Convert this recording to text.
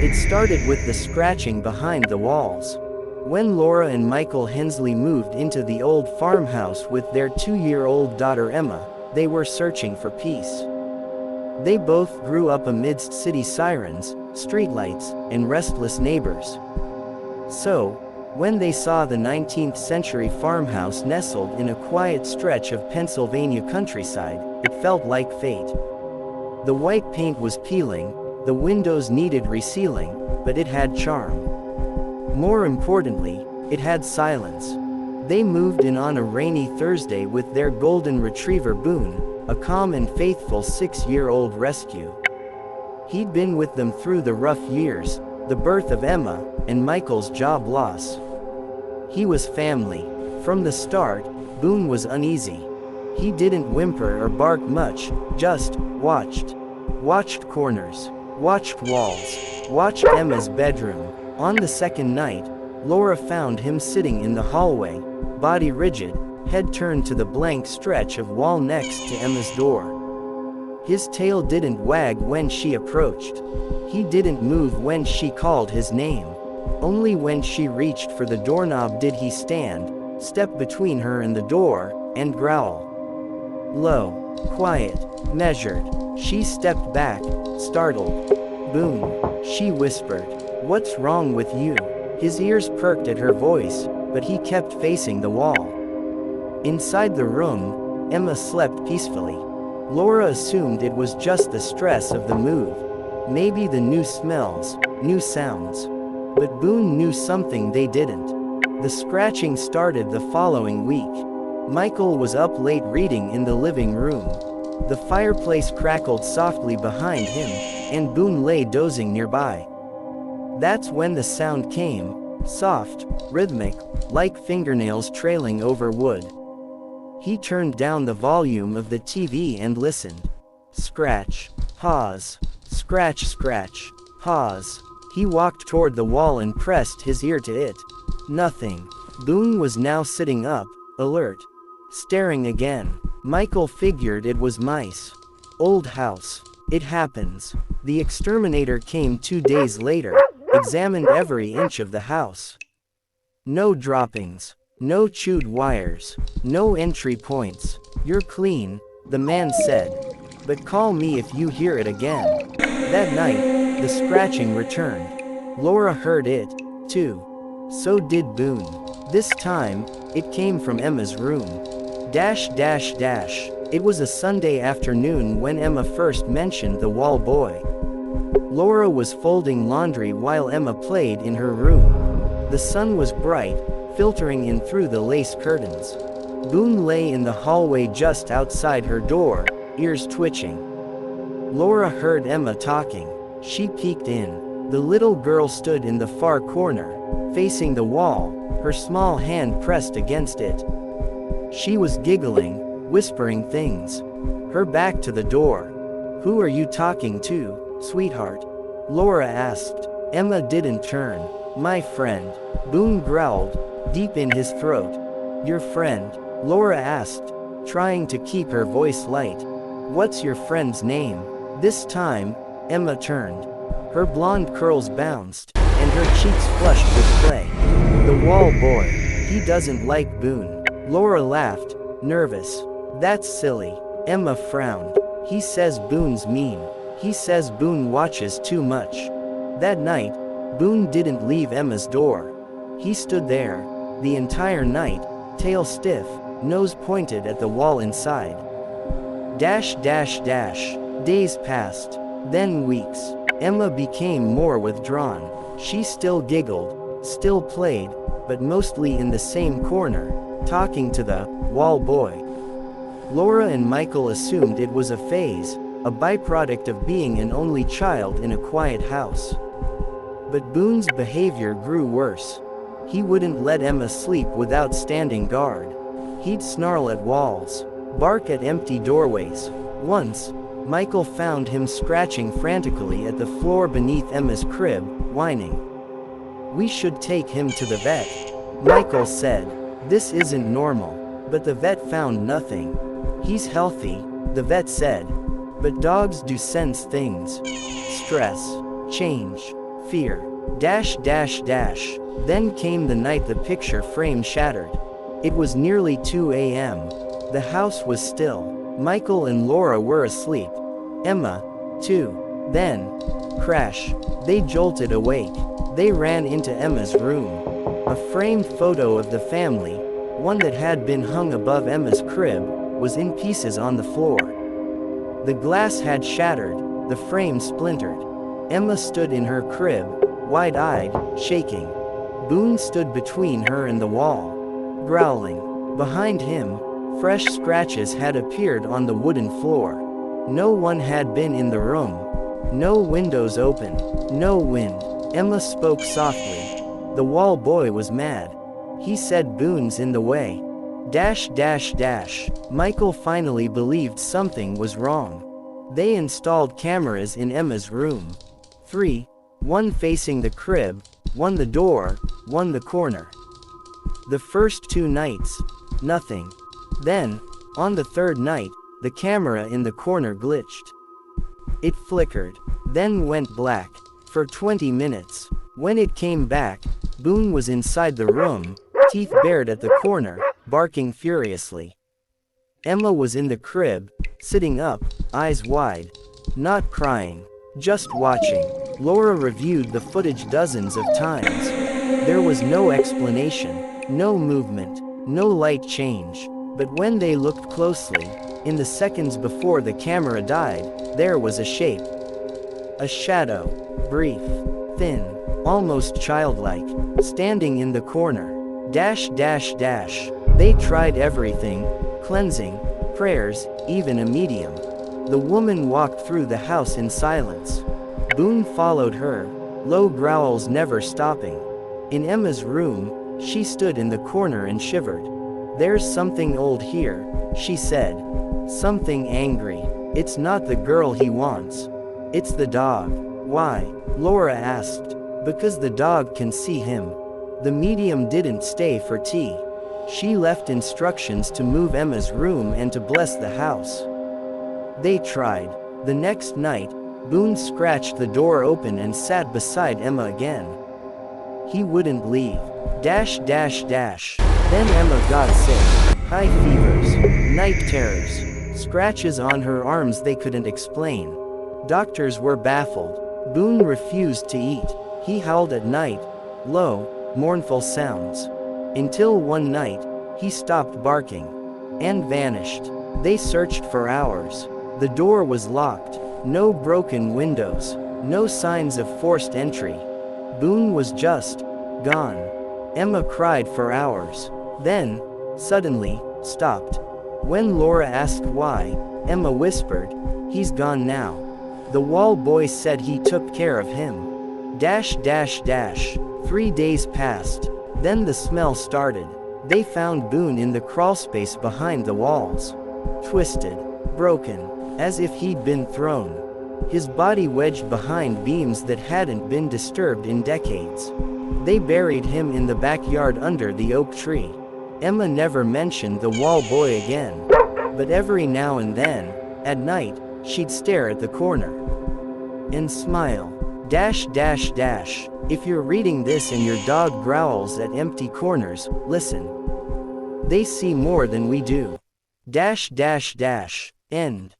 It started with the scratching behind the walls. When Laura and Michael Hensley moved into the old farmhouse with their 2-year-old daughter Emma, they were searching for peace. They both grew up amidst city sirens, streetlights, and restless neighbors. So, when they saw the 19th century farmhouse nestled in a quiet stretch of Pennsylvania countryside, it felt like fate. The white paint was peeling, the windows needed resealing, but it had charm. More importantly, it had silence. They moved in on a rainy Thursday with their golden retriever Boone, a calm and faithful 6-year-old rescue. He'd been with them through the rough years, the birth of Emma, and Michael's job loss. He was family. From the start, Boone was uneasy. He didn't whimper or bark much, just watched. Watched corners. Watched walls. Watched Emma's bedroom. On the second night, Laura found him sitting in the hallway, body rigid, head turned to the blank stretch of wall next to Emma's door. His tail didn't wag when she approached. He didn't move when she called his name. Only when she reached for the doorknob did he stand, step between her and the door, and growl. Low, quiet, measured. She stepped back, startled. "Boone," she whispered. "What's wrong with you?" His ears perked at her voice, but he kept facing the wall. Inside the room, Emma slept peacefully. Laura assumed it was just the stress of the move. Maybe the new smells, new sounds. But Boone knew something they didn't. The scratching started the following week. Michael was up late reading in the living room. The fireplace crackled softly behind him, and Boone lay dozing nearby. That's when the sound came, soft, rhythmic, like fingernails trailing over wood. He turned down the volume of the TV and listened. Scratch, pause, scratch, scratch, pause. He walked toward the wall and pressed his ear to it. Nothing. Boone was now sitting up, alert. Staring again. Michael figured it was mice. Old house. It happens. The exterminator came 2 days later, examined every inch of the house. No droppings. No chewed wires. No entry points. "You're clean," the man said. "But call me if you hear it again." That night, the scratching returned. Laura heard it, too. So did Boone. This time, it came from Emma's room. It was a Sunday afternoon when Emma first mentioned the wall boy. Laura was folding laundry while Emma played in her room. The sun was bright, filtering in through the lace curtains. Boone lay in the hallway just outside her door, ears twitching. Laura heard Emma talking. She peeked in. The little girl stood in the far corner, facing the wall, her small hand pressed against it. She was giggling, whispering things. Her back to the door. "Who are you talking to, sweetheart?" Laura asked. Emma didn't turn. "My friend," Boone growled, deep in his throat. "Your friend?" Laura asked, trying to keep her voice light. "What's your friend's name?" This time, Emma turned. Her blonde curls bounced, and her cheeks flushed with play. "The wall boy. He doesn't like Boone." Laura laughed, nervous. "That's silly." Emma frowned. "He says Boone's mean. He says Boone watches too much." That night, Boone didn't leave Emma's door. He stood there, the entire night, tail stiff, nose pointed at the wall inside. Days passed, then weeks. Emma became more withdrawn. She still giggled, still played, but mostly in the same corner, talking to the wall boy. Laura and Michael assumed it was a phase, a byproduct of being an only child in a quiet house. But Boone's behavior grew worse. He wouldn't let Emma sleep without standing guard. He'd snarl at walls, bark at empty doorways. Once, Michael found him scratching frantically at the floor beneath Emma's crib, whining. "We should take him to the vet," Michael said. "This isn't normal." But the vet found nothing. "He's healthy," the vet said. "But dogs do sense things. Stress, change, Fear. Dash dash dash. Then came the night the picture frame shattered. It was nearly 2 a.m. The house was still. Michael and Laura were asleep. Emma, too. Then, crash. They jolted awake. They ran into Emma's room. A framed photo of the family, one that had been hung above Emma's crib, was in pieces on the floor. The glass had shattered, the frame splintered. Emma stood in her crib, wide-eyed, shaking. Boone stood between her and the wall, growling. Behind him, fresh scratches had appeared on the wooden floor. No one had been in the room. No windows open. No wind. Emma spoke softly. The wall boy was mad. He said Boone's in the way. Dash dash dash. Michael finally believed something was wrong. They installed cameras in Emma's room. 3. One facing the crib, one the door, one the corner. The first 2 nights, nothing. Then, on the 3rd night, the camera in the corner glitched. It flickered, then went black, for 20 minutes. When it came back, Boone was inside the room, teeth bared at the corner, barking furiously. Emma was in the crib, sitting up, eyes wide. Not crying, just watching. Laura reviewed the footage dozens of times. There was no explanation, no movement, no light change. But when they looked closely, in the seconds before the camera died, there was a shape. A shadow, brief, thin, almost childlike, standing in the corner. Dash dash dash. They tried everything, cleansing, prayers, even a medium. The woman walked through the house in silence. Boone followed her, low growls never stopping. In Emma's room, she stood in the corner and shivered. There's something old here, she said. Something angry. It's not the girl he wants. It's the dog. Why? Laura asked. Because the dog can see him. The medium didn't stay for tea. She left instructions to move Emma's room and to bless the house. They tried. The next night, Boone scratched the door open and sat beside Emma again. He wouldn't leave. Dash dash dash. Then Emma got sick. High fevers, night terrors, scratches on her arms they couldn't explain. Doctors were baffled. Boone refused to eat. He howled at night, low, mournful sounds. Until one night, he stopped barking and vanished. They searched for hours. The door was locked. No broken windows. No signs of forced entry. Boone was just gone. Emma cried for hours. Then, suddenly, stopped. When Laura asked why, Emma whispered, "He's gone now. The wall boy said he took care of him." Dash dash dash. 3 days passed. Then the smell started. They found Boone in the crawlspace behind the walls. Twisted, broken, as if he'd been thrown. His body wedged behind beams that hadn't been disturbed in decades. They buried him in the backyard under the oak tree. Emma never mentioned the wall boy again. But every now and then, at night, she'd stare at the corner and smile. Dash dash dash. If you're reading this and your dog growls at empty corners, listen. They see more than we do. Dash dash dash. End.